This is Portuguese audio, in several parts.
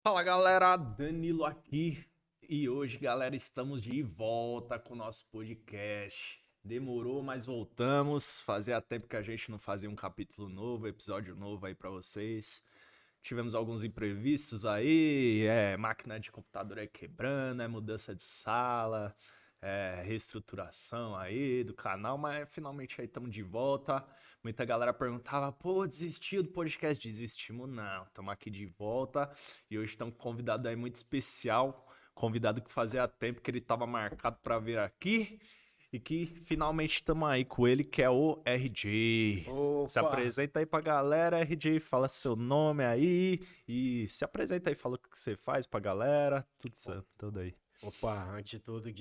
Fala galera, Danilo aqui e hoje, galera, estamos de volta com o nosso podcast. Demorou, mas voltamos. Fazia tempo que a gente não fazia um capítulo novo, episódio novo aí pra vocês. Tivemos alguns imprevistos aí, máquina de computador aí quebrando, mudança de sala, reestruturação aí do canal, mas finalmente aí estamos de volta. Muita galera perguntava, pô, desistiu do podcast? Desistimos não, estamos aqui de volta e hoje estamos com um convidado aí muito especial, convidado que fazia tempo que ele estava marcado para vir aqui e que finalmente estamos aí com ele, que é o RJ. Se Opa, apresenta aí pra galera, RJ, fala seu nome aí e se apresenta aí, fala o que você faz pra galera, tudo o- certo, tudo aí. opa, antes de tudo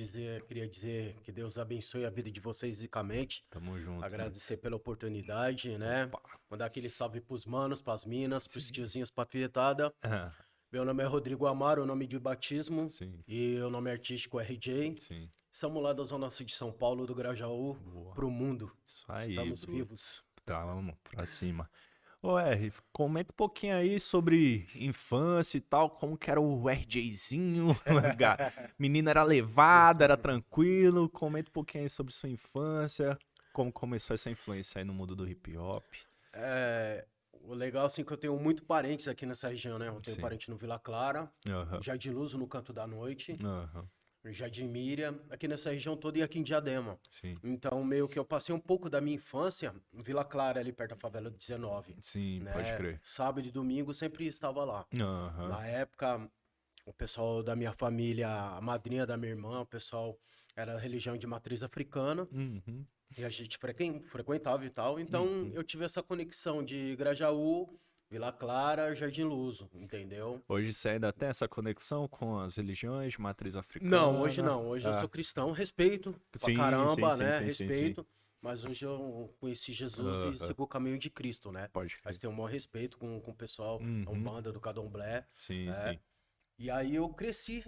queria dizer que Deus abençoe a vida de vocês ricamente, Tamo junto, mano. agradecer pela oportunidade, né? Opa. Mandar aquele salve pros manos, pras minas, pros Sim. tiozinhos, pra fietada. Ah, Meu nome é Rodrigo Amaro, o nome de batismo, sim, e o nome artístico é RJ. sim. Somos lá da Zona Sul de São Paulo, do Grajaú, Boa. pro mundo. Isso aí, Estamos bro. vivos. Tá, vamos pra cima. Ô, R, comenta um pouquinho aí sobre infância e tal, como que era o RJzinho, menino era levado, era tranquilo, comenta um pouquinho aí sobre sua infância, como começou essa influência aí no mundo do hip hop. É, o legal, assim, que eu tenho muito parentes aqui nessa região, né? Eu tenho Sim, parente no Vila Clara, aham, Jardim Luso no Canto da Noite, aham, Jardim Miriam, aqui nessa região toda e aqui em Diadema. sim, Então, meio que eu passei um pouco da minha infância em Vila Clara, ali perto da favela 19, sim, pode né? crer. Sábado e domingo sempre estava lá. Aham, Na época, o pessoal da minha família, a madrinha da minha irmã, o pessoal era religião de matriz africana. uhum, E a gente frequentava e tal. Então uhum. eu tive essa conexão de Grajaú, Vila Clara, Jardim Luso, entendeu? Hoje você ainda tem essa conexão com as religiões de matriz Não, hoje africana? não. Hoje eu Ah, sou cristão, respeito pra sim, sim, caramba, sim, né? sim, sim, sim. Respeito. Mas hoje eu conheci Jesus e Aham, sigo o caminho de Cristo, né? pode Mas crer. tenho o maior respeito com o pessoal da Uhum, Umbanda, do Candomblé, sim, né? sim. E aí eu cresci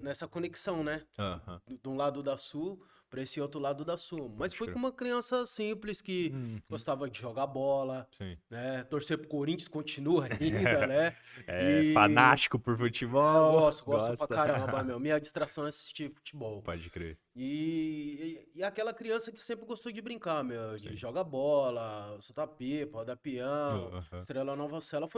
nessa conexão, né? Aham, De um lado da Sul para esse outro lado da Sul. Mas pode fui com crer. uma criança simples que Uhum, gostava de jogar bola, sim. né? Torcer pro Corinthians continua ainda, né? É E fanático por eu futebol, gosto pra gosta. caramba, meu. Minha distração é assistir futebol. Pode crer. E aquela criança que sempre gostou de brincar, meu, de Sim. jogar bola, soltar pipa, rodar peão, Aham, Estrela Nova Sela.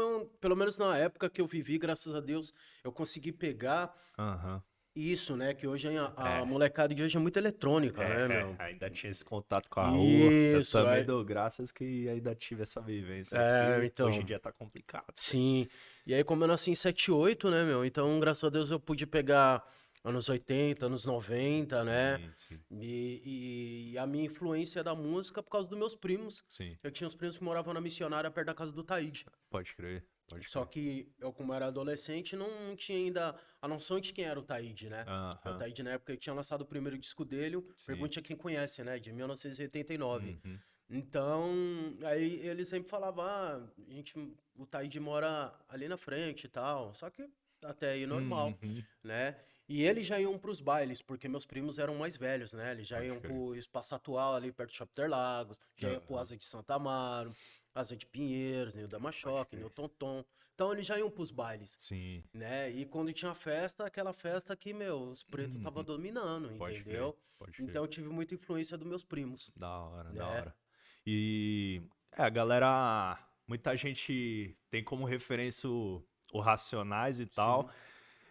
Pelo menos na época que eu vivi, graças a Deus, eu consegui pegar aham. isso, né? Que hoje a É, molecada de hoje é muito eletrônica, né, meu? ainda tinha esse contato com a rua. Eu Isso, também dou graças que ainda tive essa vivência aí, é, porque hoje em então, dia tá complicado. sim. E aí, como eu nasci em 78, né, meu? Então, graças a Deus, eu pude pegar anos 80, anos 90, né? Sim, sim, E a minha influência da música por causa dos meus primos. sim. Eu tinha uns primos que moravam na Missionária, perto da casa do Taíde. Pode crer, pode Só crer. que eu, como era adolescente, não tinha ainda a noção de quem era o Taíde, né? O Aham, Taíde, na época, ele tinha lançado o primeiro disco dele, sim. Pergunte a Quem Conhece, né? De 1989. Uhum, Então, aí ele sempre falava, o Taíde mora ali na frente e tal. Só que até aí normal, uhum. né? E eles já iam pros bailes, porque meus primos eram mais velhos, né? Eles já Pode iam crer. pro Espaço Atual, ali perto do Shopping Interlagos, já ia pro Aham, Asa de Santa Amaro, Asa de Pinheiros, Nil da pode Machoque, Nil crer. Tonton. Então eles já iam pros bailes, Sim. né? E quando tinha festa, aquela festa que, meu, os pretos tava Uhum, dominando, pode crer, entendeu? pode crer. Então eu tive muita influência dos meus primos, Da hora, da né? hora. E a galera, muita gente tem como referência o Racionais e tal, Sim,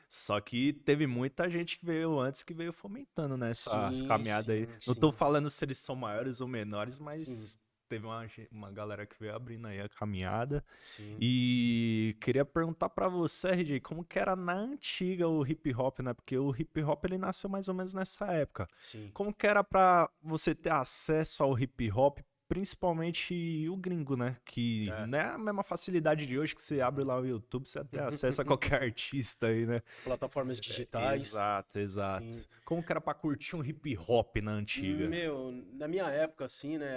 só que teve muita gente que veio antes que veio fomentando nessa sim, caminhada aí. sim, Não tô sim, falando se eles são maiores ou menores, sim, mas teve uma galera que veio abrindo aí a caminhada. sim, E queria perguntar pra você, RJ, como que era na antiga o hip hop, né? Porque o hip hop ele nasceu mais ou menos nessa época. sim. Como que era pra você ter acesso ao hip hop, principalmente o gringo, né? Que É. não é a mesma facilidade de hoje que você abre lá o YouTube, você tem acesso a qualquer artista aí, né? As plataformas digitais, Exato, exato. sim. Como que era pra curtir um hip hop na antiga? Meu, na minha época, assim, né?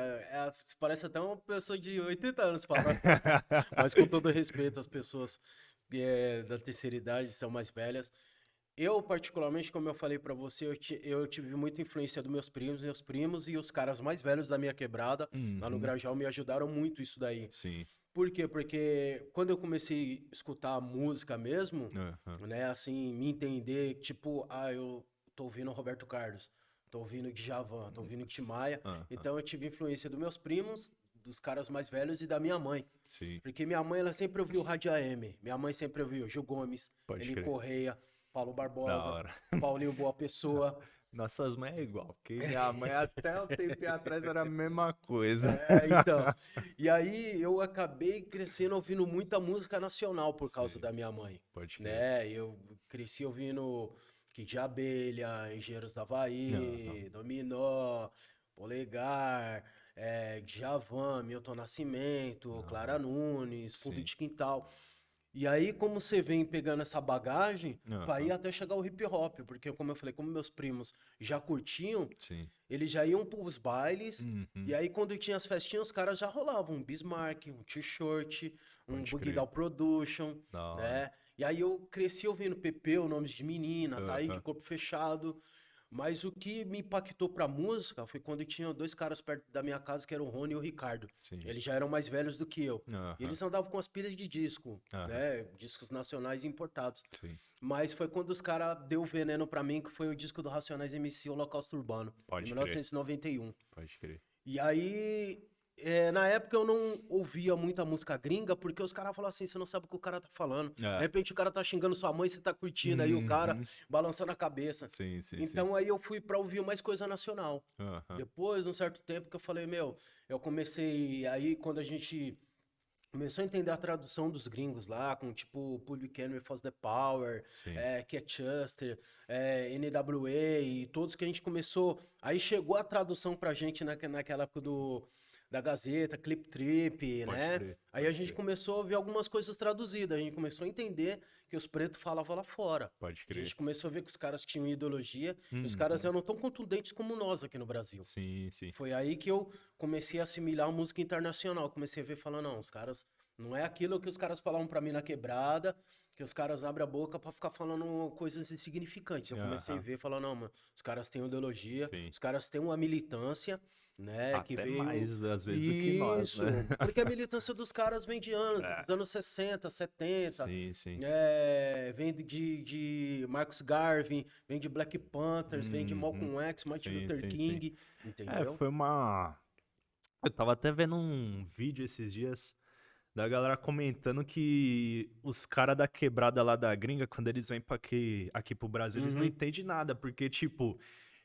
Parece até uma pessoa de 80 anos falando. Mas com todo respeito às pessoas da terceira idade, são mais velhas. Eu, particularmente, como eu falei pra você, eu tive muita influência dos meus primos e os caras mais velhos da minha quebrada, lá no Uhum, Grajaú, me ajudaram muito isso daí. sim. Por quê? Porque quando eu comecei a escutar música mesmo, Aham. né, assim, me entender, tipo, eu tô ouvindo Roberto Carlos, tô ouvindo Djavan, tô ouvindo Tim Maia, Aham. então eu tive influência dos meus primos, dos caras mais velhos e da minha mãe. Sim, Porque minha mãe, ela sempre ouviu Rádio AM, minha mãe sempre ouviu Gil Gomes, pode Eli crer. Correia, Paulo Da Barbosa, hora. Paulinho Boa Pessoa. Nossas mães é igual, porque minha mãe até um tempo atrás era a mesma coisa. Então, e aí eu acabei crescendo ouvindo muita música nacional por causa Sim, da minha mãe, pode crer. né? Eu cresci ouvindo Kid de Abelha, Engenheiros do Aham. Havaí, Dominó, Polegar, Djavan, Milton Nascimento, Clara Aham. Nunes, Fundo Sim. de Quintal. E aí, como você vem pegando essa bagagem, pra ir Aham. até chegar o hip hop, porque como eu falei, como meus primos já curtiam, Sim. eles já iam pros bailes, e Uhum. aí quando tinha as festinhas, os caras já rolavam um Bismarck, um T-shirt, um Pode Boogie crer. Down Production, Da hora. né? E aí eu cresci ouvindo Pepeu, Nomes de Menina, tá aí de Aham. corpo fechado. Mas o que me impactou pra música foi quando tinha dois caras perto da minha casa, que eram o Rony e o Ricardo. Sim. Eles já eram mais velhos do que eu. E Aham. eles andavam com as pilhas de disco, Aham. né? Discos nacionais importados. Sim. Mas foi quando os caras deu veneno pra mim, que foi o disco do Racionais MC, Holocausto Urbano, em Pode crer. 1991. Pode crer. E aí, na época eu não ouvia muita música gringa, porque os caras falavam assim, você não sabe o que o cara tá falando. De É. repente o cara tá xingando sua mãe, você tá curtindo aí o cara, Uhum. balançando a cabeça. Sim, sim, sim. Então aí eu fui pra ouvir mais coisa nacional. Aham. Depois, de um certo tempo que eu falei, eu comecei aí quando a gente começou a entender a tradução dos gringos lá, com tipo Public Enemy Foz the Power, Sim. Catchester, NWA e todos que a gente começou. Aí chegou a tradução pra gente naquela época da Gazeta, Clip Trip, Pode né? crer. Aí a Pode gente crer. começou a ver algumas coisas traduzidas, a gente começou a entender que os pretos falavam lá fora. Pode A crer. gente começou a ver que os caras tinham ideologia e os caras Uhum. eram tão contundentes como nós aqui no Brasil. Sim, sim. Foi aí que eu comecei a assimilar a música internacional. Comecei a ver falando, não, os caras. Não é aquilo que os caras falavam pra mim na quebrada, que os caras abrem a boca pra ficar falando coisas insignificantes. Eu comecei a Aham. ver, falando, não, mano, os caras têm ideologia, Sim. os caras têm uma militância, né, que Até veio. mais, às vezes, do que nós, Isso, né? porque a militância dos caras vem de anos, É. dos anos 60, 70, Sim, sim. vem de Marcus Garvey, vem de Black Panthers, vem de Uhum. Malcolm X, Martin Sim, Luther sim, sim. King, É, entendeu? foi uma. Eu tava até vendo um vídeo esses dias da galera comentando que os caras da quebrada lá da gringa, quando eles vêm pra aqui pro Brasil, eles não Uhum. entendem nada, porque, tipo,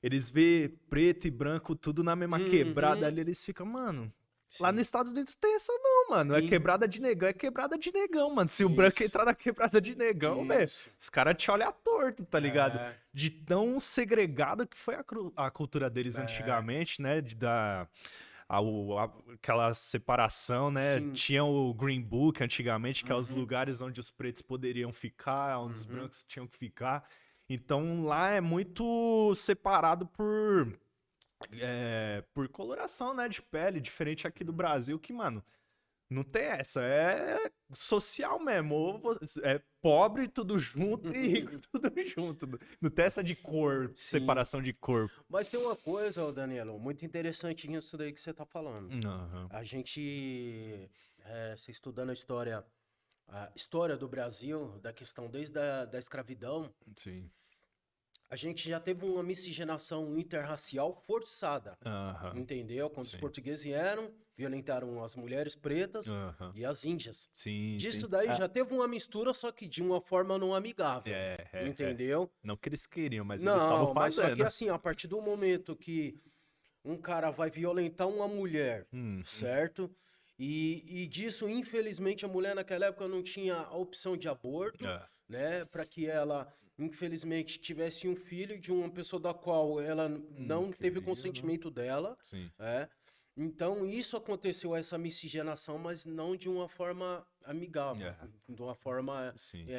eles vê preto e branco tudo na mesma quebrada Uhum. ali, eles ficam, mano. Lá Sim, nos Estados Unidos tem essa não, mano. É sim, quebrada de negão, é quebrada de negão, mano. Se o branco isso, entrar na quebrada de negão, velho, isso. os caras te olham torto, tá ligado? É, De tão segregado que foi a cultura deles é, antigamente, né? Aquela separação, né? sim. Tinha o Green Book antigamente, que é os Uhum, lugares onde os pretos poderiam ficar, onde os uhum. brancos tinham que ficar. Então lá é muito separado por coloração, né, de pele, diferente aqui do Brasil, que, mano, não tem essa, é social mesmo, é pobre tudo junto e rico tudo junto, não tem essa de cor, Sim. separação de cor. Mas tem uma coisa, ô Danilo, muito interessante nisso daí que você tá falando. Aham, A gente, você estudando a história do Brasil, da questão desde da escravidão, sim, a gente já teve uma miscigenação interracial forçada. aham, Entendeu? Quando os sim, portugueses vieram, violentaram as mulheres pretas aham, e as índias. sim, Disso sim, daí já teve uma mistura, só que de uma forma não amigável. é, Entendeu? não que eles queriam, mas eles estavam Não, mas só que fazendo. assim, a partir do momento que um cara vai violentar uma mulher, Uhum, certo? E disso, infelizmente, a mulher naquela época não tinha a opção de aborto, é, né? Para que ela, infelizmente, tivesse um filho de uma pessoa da qual ela não não teve o queria, né? consentimento dela, Sim, é. Então, isso aconteceu, essa miscigenação, mas não de uma forma amigável, é, de uma forma, sim,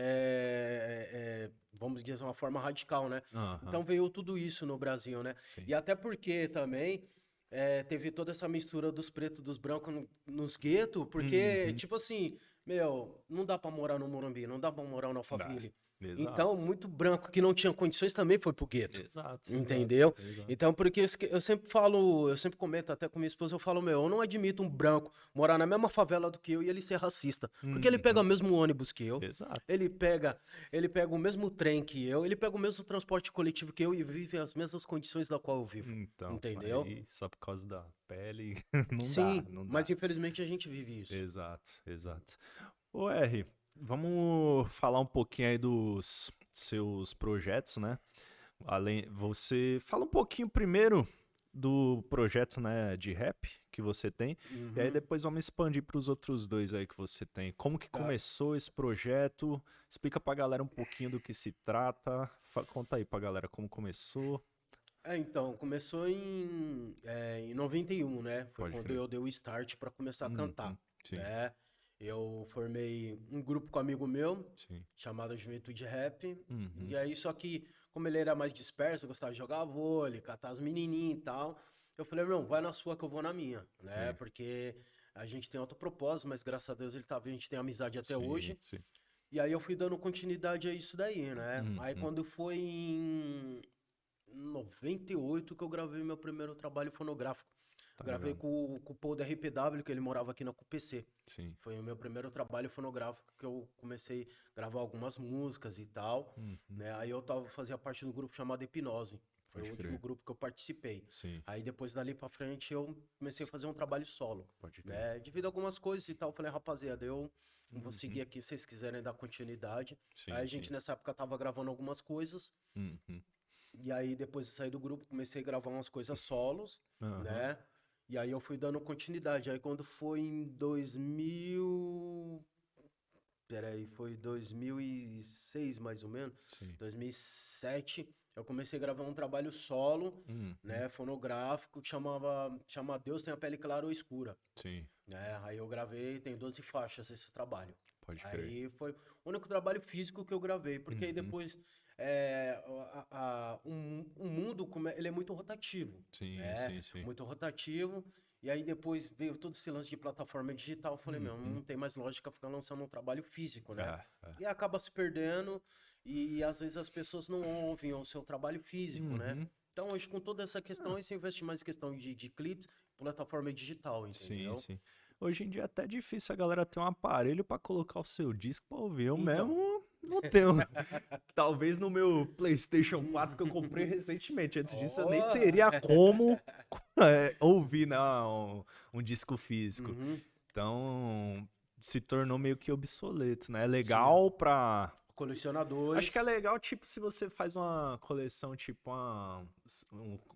vamos dizer, uma forma radical, né? aham, Então veio tudo isso no Brasil, né? sim, E até porque também teve toda essa mistura dos pretos e dos brancos nos guetos, porque, uhum, tipo assim, meu, não dá pra morar no Morumbi, não dá pra morar no Dá. Alphaville. Então, Exato. muito branco que não tinha condições também foi pro gueto. Exato, exato, Entendeu? exato. Então, porque eu sempre falo, eu sempre comento até com minha esposa, eu falo, meu, eu não admito um branco morar na mesma favela do que eu e ele ser racista. Porque ele pega o Uhum. mesmo ônibus que eu, Exato. ele pega, ele pega o mesmo trem que eu, ele pega o mesmo transporte coletivo que eu e vive as mesmas condições da qual eu vivo. Então, Entendeu? aí só por causa da pele, não dá, Sim, não mas dá. infelizmente a gente vive isso. Exato, exato. Ô R, vamos falar um pouquinho aí dos seus projetos, né? Você fala um pouquinho primeiro do projeto, né, de rap que você tem, e aí Uhum. depois vamos expandir para os outros dois aí que você tem. Como que Tá. começou esse projeto? Explica pra galera um pouquinho do que se trata. Conta aí pra galera como começou. Então, começou em 91, né? Foi Pode quando crer. eu dei o start para começar a cantar, Uhum, sim, né? Eu formei um grupo com um amigo meu, sim. chamado Juventude Rap, e Uhum, aí só que, como ele era mais disperso, gostava de jogar vôlei, catar as menininhas e tal, eu falei, irmão, vai na sua que eu vou na minha, né? sim, Porque a gente tem outro propósito, mas graças a Deus ele tá vendo, a gente tem amizade até sim, hoje, sim. e aí eu fui dando continuidade a isso daí, né? Aí Uhum, quando foi em 98 que eu gravei meu primeiro trabalho fonográfico. tá Gravei ligado? com o Paul da RPW, que ele morava aqui na CUPC. Sim. Foi o meu primeiro trabalho fonográfico que eu comecei a gravar algumas músicas e tal, Uhum, né? Aí eu fazia parte do grupo chamado Hipnose. Foi o pode último crer. grupo que eu participei. Sim, Aí depois dali pra frente eu comecei a fazer um trabalho solo, pode crer. né? Devido a algumas coisas e tal, eu falei, rapaziada, eu não vou Uhum, seguir aqui se vocês quiserem dar continuidade. Aí sim, a sim. gente nessa época tava gravando algumas coisas. Uhum, E aí, depois de sair do grupo, comecei a gravar umas coisas solos, aham, né? E aí eu fui dando continuidade. Aí quando foi em 2000. Peraí, foi 2006 mais ou menos. sim. 2007, eu comecei a gravar um trabalho solo, Uhum, né? Fonográfico, que chama Deus Tem a Pele Clara ou Escura, sim, né? Aí eu gravei, tem 12 faixas esse trabalho. pode crer. Aí foi o único trabalho físico que eu gravei, porque aí Uhum, depois o mundo ele é muito rotativo, sim, né? sim, sim. Muito rotativo. E aí depois veio todo esse lance de plataforma digital. Eu falei, meu, Uhum, não tem mais lógica ficar lançando um trabalho físico, né? é, é. E acaba se perdendo e às vezes as pessoas não ouvem o seu trabalho físico, né? Uhum, Então hoje com toda essa questão, ah, aí você investe mais em questão de clipes, plataforma digital, sim, entendeu? sim. Hoje em dia é até difícil a galera ter um aparelho pra colocar o seu disco pra ouvir. Eu Então. mesmo não tenho. Talvez no meu PlayStation 4 que eu comprei recentemente. Antes disso, eu nem Ó. teria como ouvir, não, um disco físico. Uhum, Então, se tornou meio que obsoleto, né? É sim. legal pra. Acho que é Colecionadores. legal, tipo, se você faz uma coleção, tipo,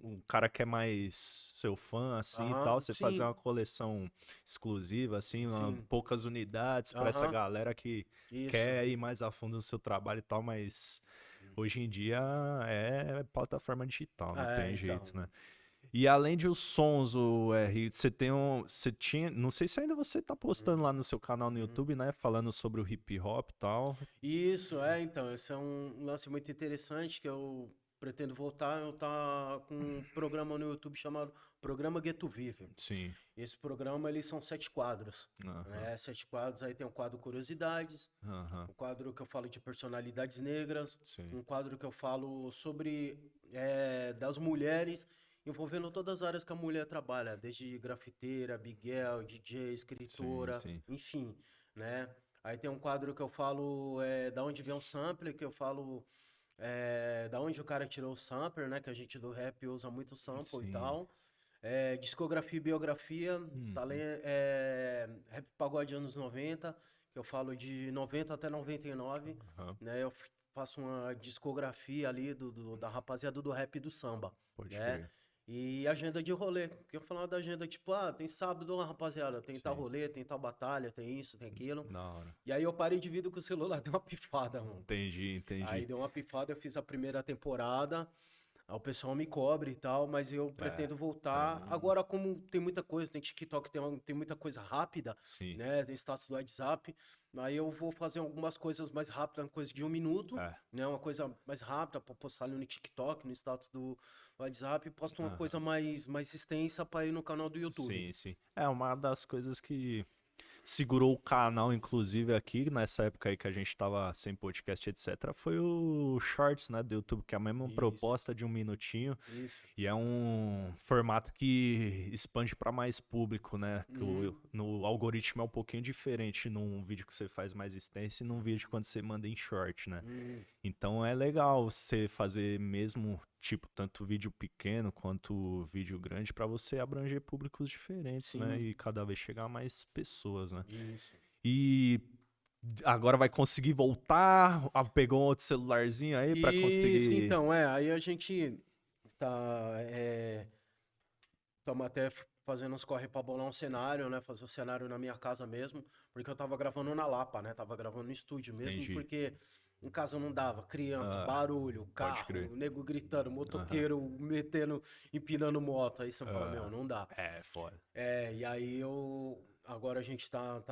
um cara que é mais seu fã, assim, e tal, Aham, você fazer sim, uma coleção exclusiva, assim, sim. poucas unidades pra essa Aham, galera que isso. quer ir mais a fundo no seu trabalho e tal, mas hoje em dia é plataforma digital, não É, tem jeito, então. né? E além de os sons, o R, você tem você tinha, não sei se ainda você tá postando lá no seu canal no Uhum. YouTube, né, falando sobre o hip hop e tal. Isso, então, esse é um lance muito interessante que eu pretendo voltar. Eu tá com um programa no YouTube chamado Programa Gueto Vive. Sim. Esse programa, eles são 7 quadros, Aham. né? 7 quadros, aí tem o quadro Curiosidades, Aham. o quadro que eu falo de personalidades negras, Sim. um quadro que eu falo sobre das mulheres, envolvendo todas as áreas que a mulher trabalha, desde grafiteira, biguel, DJ, Sim, escritora, sim. enfim, né? Aí tem um quadro que eu falo da onde vem o sampler, que eu falo da onde o cara tirou o sampler, né? Que a gente do rap usa muito sample e Sim. tal. Discografia e biografia, Uhum. rap pagode anos 90, que eu falo de 90 até 99, Aham. né? Eu faço uma discografia ali da rapaziada do rap e do samba, Pode né? crer. E agenda de rolê, que eu falava da agenda, tipo, tem sábado, rapaziada, tem tal Sim. rolê, tem tal batalha, tem isso, tem aquilo. Da hora. E aí eu parei de vida com o celular, deu uma pifada, mano. Entendi, entendi. Aí deu uma pifada, eu fiz a primeira temporada, aí o pessoal me cobre e tal, mas eu É. pretendo voltar. Então, Agora, como tem muita coisa, tem TikTok, tem muita coisa rápida, sim. né? Tem status do WhatsApp. Aí eu vou fazer algumas coisas mais rápidas, coisa de 1 minuto, É. né? Uma coisa mais rápida para postar ali no TikTok, no status do WhatsApp, e posto uma coisa Aham. mais extensa para ir no canal do YouTube. Sim, sim. É uma das coisas que segurou o canal, inclusive, aqui, nessa época aí que a gente tava sem podcast, etc., foi o Shorts, né, do YouTube, que é a mesma Isso, proposta de 1 minutinho. isso. E é um formato que expande para mais público, né? Que Uhum. no algoritmo é um pouquinho diferente num vídeo que você faz mais extenso e num vídeo quando você manda em short, né? Uhum. Então é legal você fazer mesmo, tipo, tanto vídeo pequeno quanto vídeo grande para você abranger públicos diferentes, né? Sim, E cada vez chegar a mais pessoas, né? isso. E agora vai conseguir voltar? Ah, pegou um outro celularzinho aí para Isso, conseguir. então, aí a gente tá, estamos até fazendo uns corre pra bolar um cenário, né? Fazer o cenário na minha casa mesmo, porque eu tava gravando na Lapa, né? Tava gravando no estúdio mesmo, Entendi. porque em casa não dava. Criança, Ah, barulho, pode carro, crer. nego gritando, Aham. motoqueiro metendo, empinando moto. Aí você fala, meu, Ah, não dá. é, foda. E aí agora a gente tá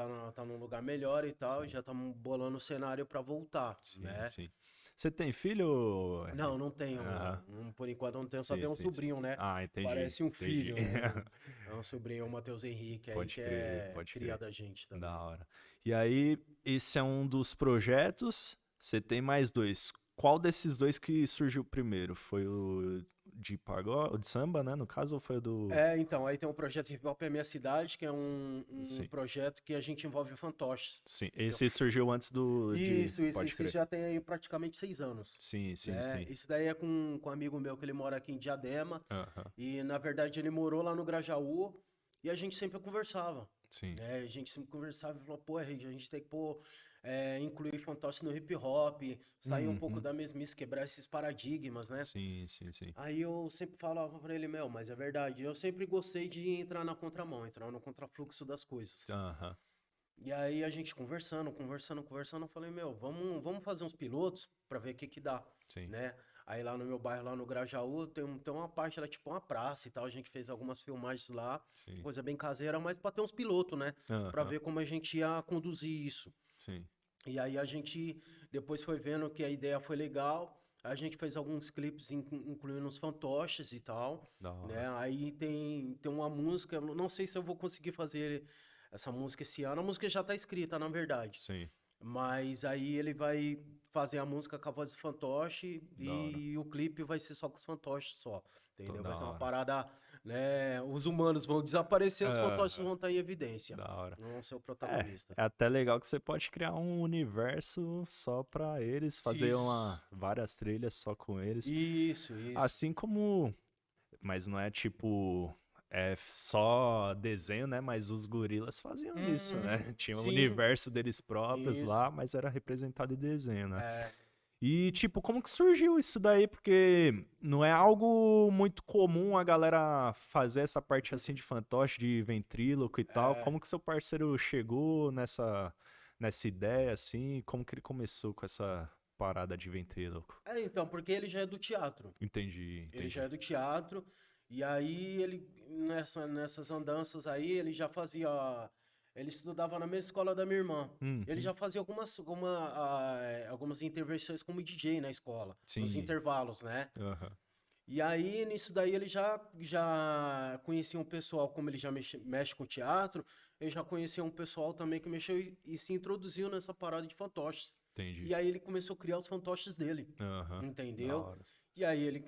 num lugar melhor e tal, e Sim, já estamos bolando o cenário pra voltar, sim, né? sim. Você tem filho, Não, Henrique? não tenho. Aham. Por enquanto não tenho, só Sim, tenho um sim, sim. sobrinho, né? Ah, entendi, Parece um entendi. filho, né? É um sobrinho, o Matheus Henrique aí, Pode que crer, é pode cria crer. da gente Da também. hora. E aí, esse é um dos projetos. Você tem mais dois. Qual desses dois que surgiu primeiro? Foi o de pagode, o de samba, né? No caso, ou foi o do. Então, aí tem um projeto Hip Hop é Minha Cidade, que é um Sim, projeto que a gente envolve fantoches. sim. Que eu- Esse surgiu antes do de. Pode isso crer. já tem aí praticamente 6 anos, Sim, sim, né? sim. Isso daí é com um amigo meu que ele mora aqui em Diadema, Aham. e na verdade ele morou lá no Grajaú, e a gente sempre conversava. Sim. A gente sempre conversava e falou, pô, a gente tem que pôr, incluir fantoche no hip hop, sair um pouco Uhum. da mesmice, quebrar esses paradigmas, né? Sim, sim, sim. Aí eu sempre falava pra ele, meu, mas é verdade, eu sempre gostei de entrar na contramão, entrar no contrafluxo das coisas. Aham. E aí a gente conversando, eu falei, meu, vamos fazer uns pilotos pra ver o que que dá, Sim, né? Aí lá no meu bairro, lá no Grajaú, tem uma parte lá, tipo uma praça e tal, a gente fez algumas filmagens lá, sim. coisa bem caseira, mas pra ter uns pilotos, né? Pra Aham. ver como a gente ia conduzir isso. Sim. E aí a gente depois foi vendo que a ideia foi legal. A gente fez alguns clipes incluindo os fantoches e tal, Da né? hora. Aí tem uma música, eu não sei se eu vou conseguir fazer essa música esse ano. A música já tá escrita, na verdade. Sim. Mas aí ele vai fazer a música com a voz do fantoche Da hora. e o clipe vai ser só com os fantoches só, Tô entendeu? da Vai ser uma hora. parada, né? Os humanos vão desaparecer, os fantoches Aham. vão estar em evidência. Da hora. Não vão ser o É, protagonista. é até legal que você pode criar um universo só pra eles, Sim. fazer várias trilhas só com eles. Isso, isso. Assim como, mas não é tipo, é só desenho, né? Mas os gorilas faziam isso, né? Tinha o Sim, universo deles próprios isso. lá, mas era representado em desenho, né? É, E, tipo, como que surgiu isso daí? Porque não é algo muito comum a galera fazer essa parte assim de fantoche, de ventríloco e tal. é. Como que seu parceiro chegou nessa ideia, assim? Como que ele começou com essa parada de ventríloco? Então, porque ele já é do teatro. Entendi, Ele já entendi. é do teatro. E aí ele, nessas andanças aí, ele já fazia. Ele estudava na mesma escola da minha irmã. Ele Uhum. já fazia algumas intervenções como DJ na escola, nos Sim. intervalos, né? Aham. E aí, nisso daí, ele já conhecia um pessoal, como ele já mexe com teatro, ele já conhecia um pessoal também que mexeu e se introduziu nessa parada de fantoches. Entendi. E aí ele começou a criar os fantoches dele, Aham. Da entendeu? hora. E aí ele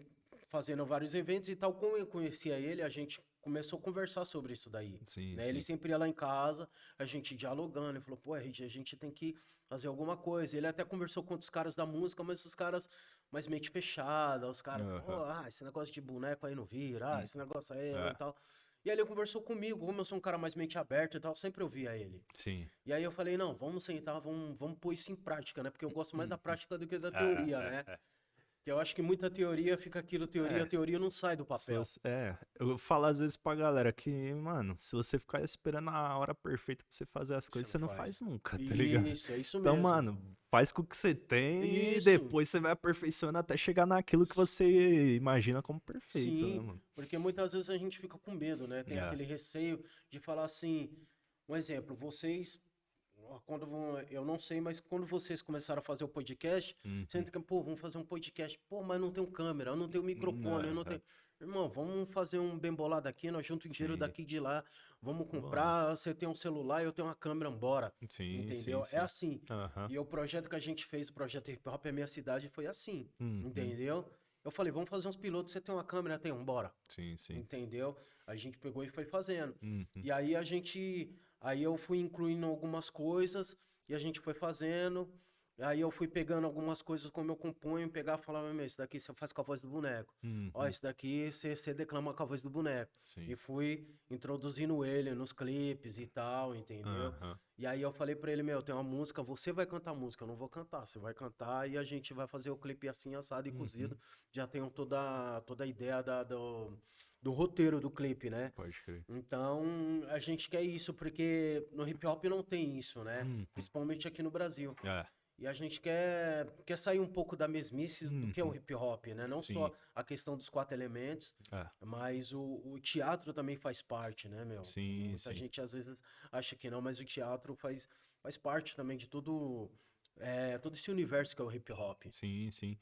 fazendo vários eventos e tal, como eu conhecia ele, a gente começou a conversar sobre isso daí, Sim, né? Ele sim. sempre ia lá em casa, a gente dialogando, ele falou, pô, RG, a gente tem que fazer alguma coisa. Ele até conversou com outros caras da música, mas os caras mais mente fechada, os caras, Aham. pô, esse negócio de boneco aí não vira, Hum. esse negócio aí e É, tal. E aí ele conversou comigo, como eu sou um cara mais mente aberta e tal, sempre ouvia ele. sim. E aí eu falei, não, vamos sentar, vamos pôr isso em prática, né? Porque eu gosto mais da Uhum. prática do que da É, teoria, é, né? é. Que eu acho que muita teoria fica aquilo, teoria, É. teoria não sai do papel. Eu falo às vezes pra galera que, mano, se você ficar esperando a hora perfeita pra você fazer as Você coisas, não você não faz. faz nunca, tá ligado? Isso, é isso Então, mesmo. mano, faz com o que você tem e Isso, depois você vai aperfeiçoando até chegar naquilo que você imagina como perfeito, né, sim, mano? porque muitas vezes a gente fica com medo, né? Tem É. aquele receio de falar assim, um exemplo, vocês, eu não sei, mas quando vocês começaram a fazer o podcast, você Uhum. entra, pô, vamos fazer um podcast, pô, mas não tem câmera, eu não tenho microfone, eu não É, tenho... Irmão, vamos fazer um bem bolado aqui, nós juntamos dinheiro sim. daqui e de lá, vamos Bom. comprar, você tem um celular, eu tenho uma câmera, bora. Sim, Entendeu? sim, É sim. assim. Aham. E o projeto que a gente fez, o projeto Hip Hop é Minha Cidade, foi assim. Uhum. Entendeu? Eu falei, vamos fazer uns pilotos, você tem uma câmera? Tem um, bora. Sim, sim. Entendeu? A gente pegou e foi fazendo. Uhum. E aí aí eu fui incluindo algumas coisas e a gente foi fazendo. Aí eu fui pegando algumas coisas como eu componho, pegar e falar, meu, isso daqui você faz com a voz do boneco. Ó, Uhum. isso daqui você declama com a voz do boneco. Sim. E fui introduzindo ele nos clipes e tal, entendeu? Aham. E aí eu falei pra ele, meu, tem uma música, você vai cantar a música, eu não vou cantar, você vai cantar e a gente vai fazer o clipe assim, assado e Uhum. cozido. Já tenho toda a ideia do roteiro do clipe, né? Pode crer. Então, a gente quer isso, porque no hip hop não tem isso, né? Uhum. Principalmente aqui no Brasil. É. E a gente quer sair um pouco da mesmice do que é o hip hop, né? Não Sim. só a questão dos 4 elementos, É. mas o teatro também faz parte, né, meu? Sim, Muita sim. gente às vezes acha que não, mas o teatro faz parte também de todo esse universo que é o hip hop. Sim, sim.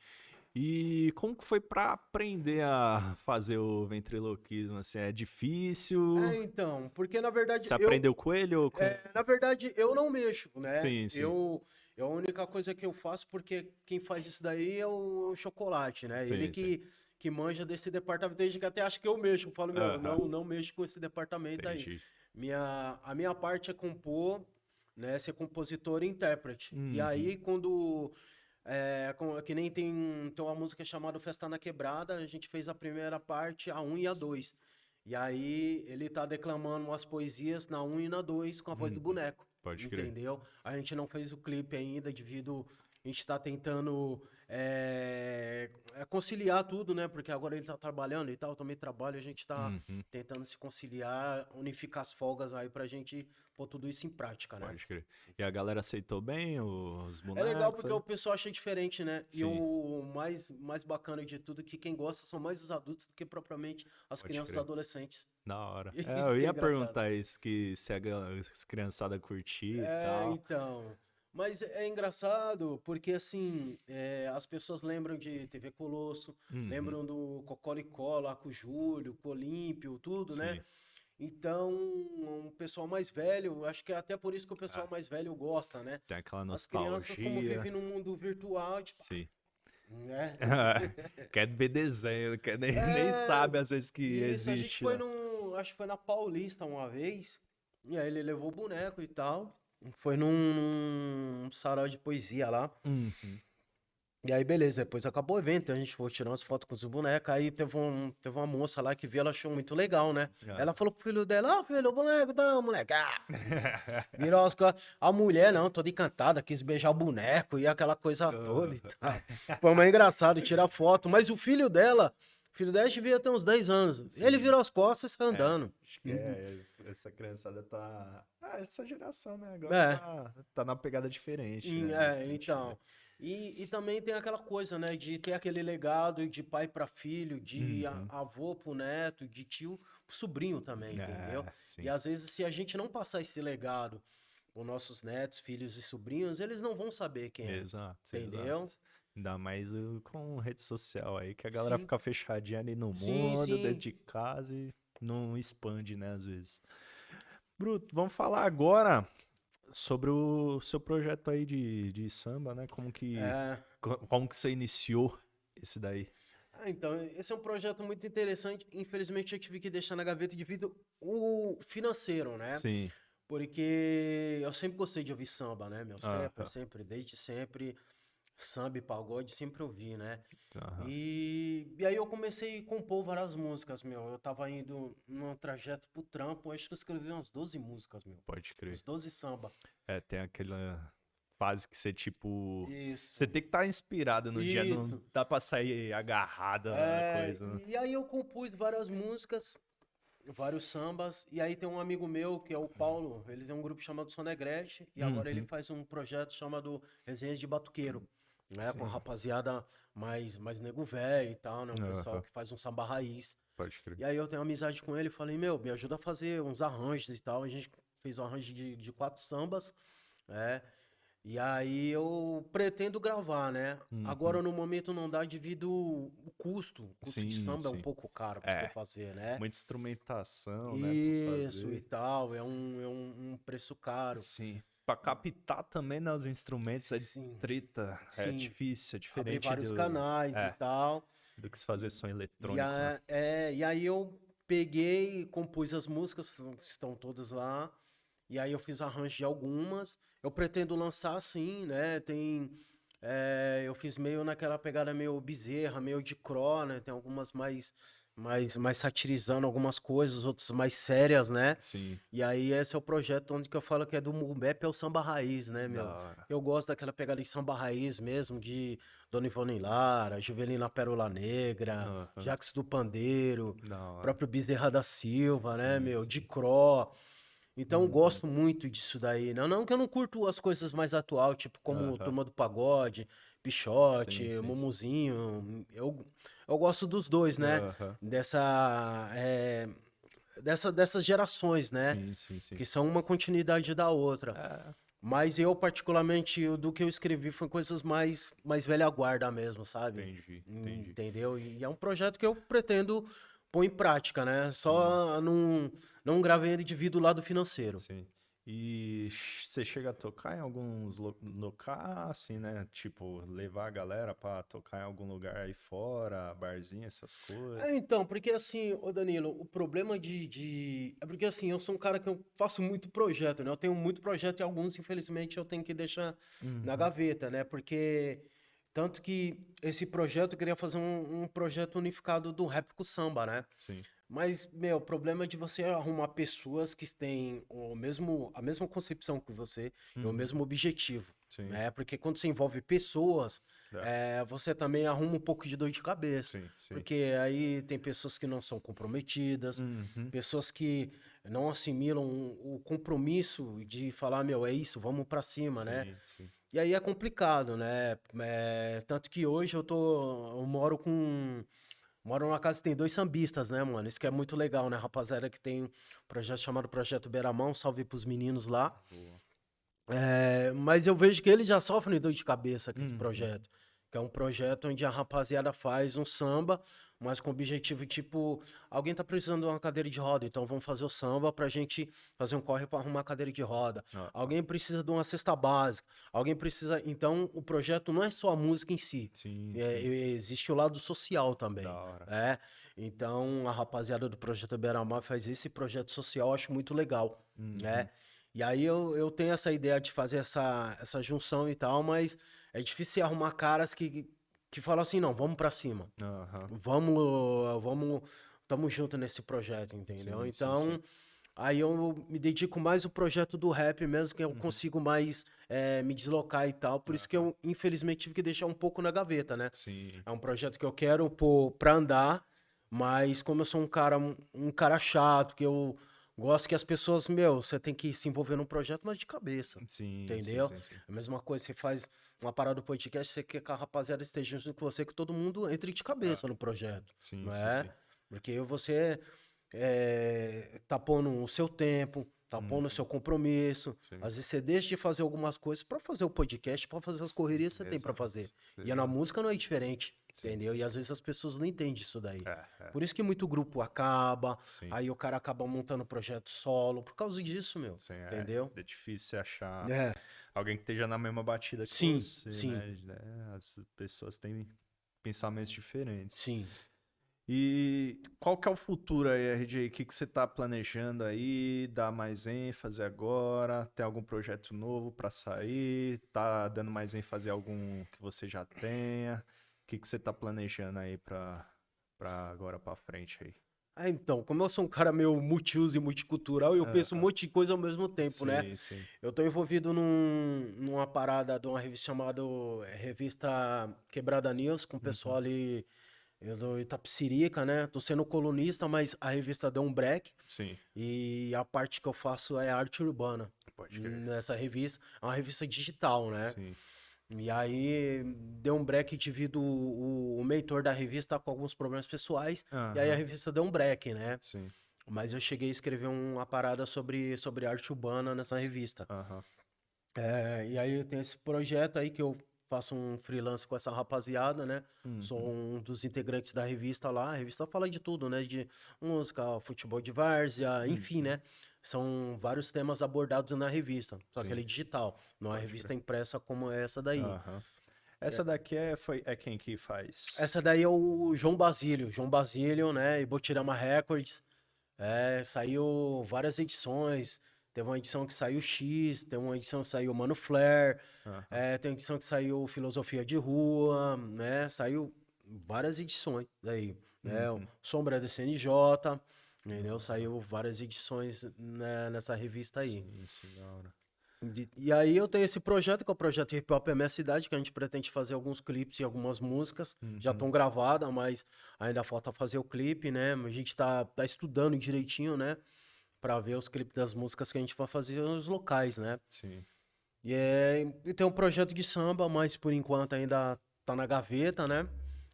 E como que foi pra aprender a fazer o ventriloquismo? Assim, é difícil? Então, porque na verdade Você aprendeu com ele ou com... na verdade eu não mexo, né? Sim, sim. A única coisa que eu faço, porque quem faz isso daí é o Chocolate, né? Ele Sim, sim. que manja desse departamento. Tem gente que até acha que eu mexo. Eu falo, meu, Aham. não mexo com esse departamento aí. Entendi. A minha parte é compor, né? Ser compositor e intérprete. E Uhum. aí, quando. Que nem tem uma música chamada Festa na Quebrada, a gente fez a primeira parte, a 1 e a 2. E aí ele tá declamando umas poesias na 1 e na 2 com a voz do boneco. Pode crer. Entendeu? A gente não fez o clipe ainda devido. A gente tá tentando conciliar tudo, né? Porque agora ele tá trabalhando e tal, eu também trabalho, a gente tá Uhum. tentando se conciliar, unificar as folgas aí pra gente pôr tudo isso em prática, né? Pode crer. E a galera aceitou bem os É bonecos? legal porque o pessoal acha diferente, né? E Sim. o mais bacana de tudo é que quem gosta são mais os adultos do que propriamente as Pode crianças e crer. adolescentes. Da hora. Isso É, eu que é ia engraçado. perguntar isso, que se as criançada curtir e É, tal. então. Mas é engraçado porque, assim, as pessoas lembram de TV Colosso, Uhum. lembram do Cocoricó lá com o Júlio, com o Olímpio, tudo, né? Sim. Então, o pessoal mais velho, acho que é até por isso que o pessoal mais velho gosta, né? Tem aquela As crianças, como nostalgia. vivem num mundo virtual, tipo, Sim. né? Quer ver desenho, nem É, sabe às vezes que isso, a gente existe foi lá. acho que foi na Paulista uma vez, e aí ele levou o boneco e tal, foi num sarau de poesia lá, Uhum. e aí beleza, depois acabou o evento, a gente foi tirar umas fotos com os bonecos, aí teve uma moça lá que viu, ela achou muito legal, né? Ah. Ela falou pro filho dela, ó filho, o boneco, tá, moleque, virou as coisas, a mulher não, toda encantada, quis beijar o boneco e aquela coisa toda e tal, foi mais engraçado tirar foto, mas o filho dela devia ter uns 10 anos. Ele virou as costas e saiu andando. Acho que essa criançada tá. Ah, essa geração, né? É. Agora tá na pegada diferente, né? Nesse sentido. Então. E também tem aquela coisa, né? De ter aquele legado de pai para filho, de avô pro neto, de tio pro sobrinho também, entendeu? Sim. E às vezes, se a gente não passar esse legado pros nossos netos, filhos e sobrinhos, eles não vão saber quem é. Exato. Entendeu? Exato. Ainda mais com rede social aí, que a galera Sim. fica fechadinha ali no Sim, mundo, sim. dentro de casa e não expande, né, às vezes. Bruto, vamos falar agora sobre o seu projeto aí de samba, né? Como que você iniciou esse daí? Então, esse é um projeto muito interessante. Infelizmente, eu tive que deixar na gaveta devido ao financeiro, né? Sim. Porque eu sempre gostei de ouvir samba, né, meu? Aham. Sempre, desde sempre, samba e pagode, sempre ouvi, né? Aham. E aí eu comecei a compor várias músicas, meu. Eu tava indo num trajeto pro trampo, acho que eu escrevi umas 12 músicas, meu. Pode crer. Uns 12 samba. Tem aquela fase que você, tipo. Isso. Você tem que estar inspirado no dia, não Isso. dá pra sair agarrada a coisa, né? E aí eu compus várias músicas, vários sambas, e aí tem um amigo meu, que é o Paulo, ele tem um grupo chamado Sonegrete, e agora ele faz um projeto chamado Resenhas de Batuqueiro, né? Com a rapaziada mais nego velho e tal, né? Um pessoal que faz um samba raiz. Pode crer. E aí eu tenho amizade com ele, falei, meu, me ajuda a fazer uns arranjos e tal. A gente fez um arranjo de 4 sambas, né? E aí eu pretendo gravar, né? Uhum. Agora no momento não dá devido o custo. O custo de Sim, samba é um sim. pouco caro pra você É, fazer, né? muita instrumentação, né, pra Isso e fazer. tal, é um preço caro. Sim. Pra captar também, né, os instrumentos é Sim, treta, é sim. difícil, é Abrir diferente vários canais e é, tal. do que se fazer som E, eletrônico, né? e aí eu peguei, compus as músicas, estão todas lá. E aí eu fiz arranjo de algumas. Eu pretendo lançar sim, né? Eu fiz meio naquela pegada meio Bezerra, meio de Cro, né? Tem algumas mais satirizando algumas coisas, outras mais sérias, né? Sim, E aí esse é o projeto onde que eu falo que é do Mumbep, é o samba raiz, né, da meu? hora. Eu gosto daquela pegada de samba raiz mesmo, de Dona Ivone Lara, Juvelina Pérola Negra, Aham, Jax do Pandeiro, da hora. próprio Bezerra da Silva, né, Sim, meu? De sim. Cro. Então eu Uhum. gosto muito disso daí. Não que eu não curto as coisas mais atual, tipo como Aham, Turma do Pagode, sim, Pixote, sim, sim. Mumuzinho. Eu gosto dos dois, né? Aham, Dessa, é, dessas gerações, né? sim, sim, sim. Que são uma continuidade da outra. É, Mas eu, particularmente, do que eu escrevi foi coisas mais velha guarda mesmo, sabe? entendi, entendi. Entendeu? E é um projeto que eu pretendo pôr em prática, né? Sim, Só não gravei ele devido ao lado financeiro. sim. E você chega a tocar em alguns locais, assim, né? Tipo, levar a galera pra tocar em algum lugar aí fora, barzinho, essas coisas. Então, porque assim, ô Danilo, o problema É porque assim, eu sou um cara que eu faço muito projeto, né? Eu tenho muito projeto e alguns, infelizmente, eu tenho que deixar na Uhum, gaveta, né? Porque. Tanto que esse projeto eu queria fazer um projeto unificado do rap com o samba, né? sim. Mas, meu, o problema é de você arrumar pessoas que têm a mesma concepção que você e o Uhum, mesmo objetivo, sim. né? Porque quando você envolve pessoas, É, você também arruma um pouco de dor de cabeça. sim, sim. Porque aí tem pessoas que não são comprometidas, Uhum, pessoas que não assimilam o compromisso de falar, meu, é isso, vamos pra cima, né? sim, sim. E aí é complicado, né? Tanto que hoje eu moro numa casa que tem dois sambistas, né, mano? Isso que é muito legal, né, rapaziada? Que tem um projeto chamado Projeto Beiramão, salve pros meninos lá. Boa. Mas eu vejo que eles já sofrem dor de cabeça com esse Uhum, projeto. Que é um projeto onde a rapaziada faz um samba, mas com o objetivo, tipo, alguém tá precisando de uma cadeira de roda, então vamos fazer o samba pra gente fazer um corre pra arrumar a cadeira de roda. ah, ah, Alguém precisa de uma cesta básica, alguém precisa. Então, o projeto não é só a música em si. sim, sim. Existe o lado social Da também. hora. É, então a rapaziada do Projeto Beira-Mar faz esse projeto social, eu acho muito legal, né? Uhum, E aí eu tenho essa ideia de fazer essa junção e tal, mas é difícil arrumar caras que falam assim, não, vamos pra cima. aham, Vamos, tamo junto nesse projeto, entendeu? sim, sim, sim. Então, aí eu me dedico mais ao projeto do rap mesmo, que eu Uhum, consigo mais me deslocar e tal. Por isso que aham, eu, infelizmente, tive que deixar um pouco na gaveta, né? sim. É um projeto que eu quero pôr pra andar, mas como eu sou um cara chato, que eu gosto que as pessoas, meu, você tem que se envolver num projeto, mas de cabeça. Sim, sim, Entendeu? sim, sim. A mesma coisa, você faz uma parada do podcast, você quer que a rapaziada esteja junto com você, que todo mundo entre de Ah, cabeça no projeto, sim, não sim, é? sim. Porque você tá pondo o seu tempo, tá pondo o Uhum, seu compromisso. sim. Às vezes você deixa de fazer algumas coisas pra fazer o podcast, pra fazer as correrias que você tem pra Exato, fazer. E na exato. música não é diferente, Sim. entendeu? E às vezes as pessoas não entendem isso daí. É, é, Por isso que muito grupo acaba, sim. aí o cara acaba montando projeto solo, por causa disso, meu. Sim, Entendeu? é difícil você achar É. alguém que esteja na mesma batida que Sim, você, sim, né? As pessoas têm pensamentos diferentes. sim. E qual que é o futuro aí, RJ? O que que você tá planejando aí? Dá mais ênfase agora? Tem algum projeto novo para sair? Tá dando mais ênfase a algum que você já tenha? O que que você tá planejando aí para agora para frente aí? Então, como eu sou um cara meio multiuso e multicultural, eu penso um Aham. monte de coisa ao mesmo tempo, né? Sim, sim. Eu tô envolvido numa parada de uma revista chamada Revista Quebrada News, com o pessoal Uhum. ali do Itapecerica, né? Tô sendo colunista, mas a revista deu um break Sim, e a parte que eu faço é arte urbana. pode crer. Nessa revista, é uma revista digital, né? Sim. E aí deu um break devido o mentor da revista tá com alguns problemas pessoais, e aí a Aham. revista deu um break, né? Sim. Mas eu cheguei a escrever uma parada sobre arte urbana nessa revista. Aham. E aí eu tenho esse projeto aí que eu faço um freelance com essa rapaziada, né? Sou Uhum. um dos integrantes da revista lá. A revista fala de tudo, né? De música, futebol de várzea, enfim, Uhum. né? São vários temas abordados na revista, só que ele Sim, é digital, não é pode crer. revista impressa como essa daí. Aham. Essa daqui é quem que faz? Essa daí é o João Basílio, né? E Botirama Records. Saiu várias edições. Teve uma edição que saiu X, tem uma edição que saiu Mano Flair, Aham. tem uma edição que saiu Filosofia de Rua, né? Saiu várias edições daí, né? O Uhum. Sombra da CNJ, entendeu? Aham. Saiu várias edições, né, nessa revista aí. Sim, sim, da hora. E aí eu tenho esse projeto, que é o projeto Hip Hop é Minha Cidade, que a gente pretende fazer alguns clipes e algumas músicas. Já Uhum. estão gravadas, mas ainda falta fazer o clipe, né? A gente tá estudando direitinho, né? Pra ver os clipes das músicas que a gente vai fazer nos locais, né? Sim. E tem um projeto de samba, mas por enquanto ainda tá na gaveta, né?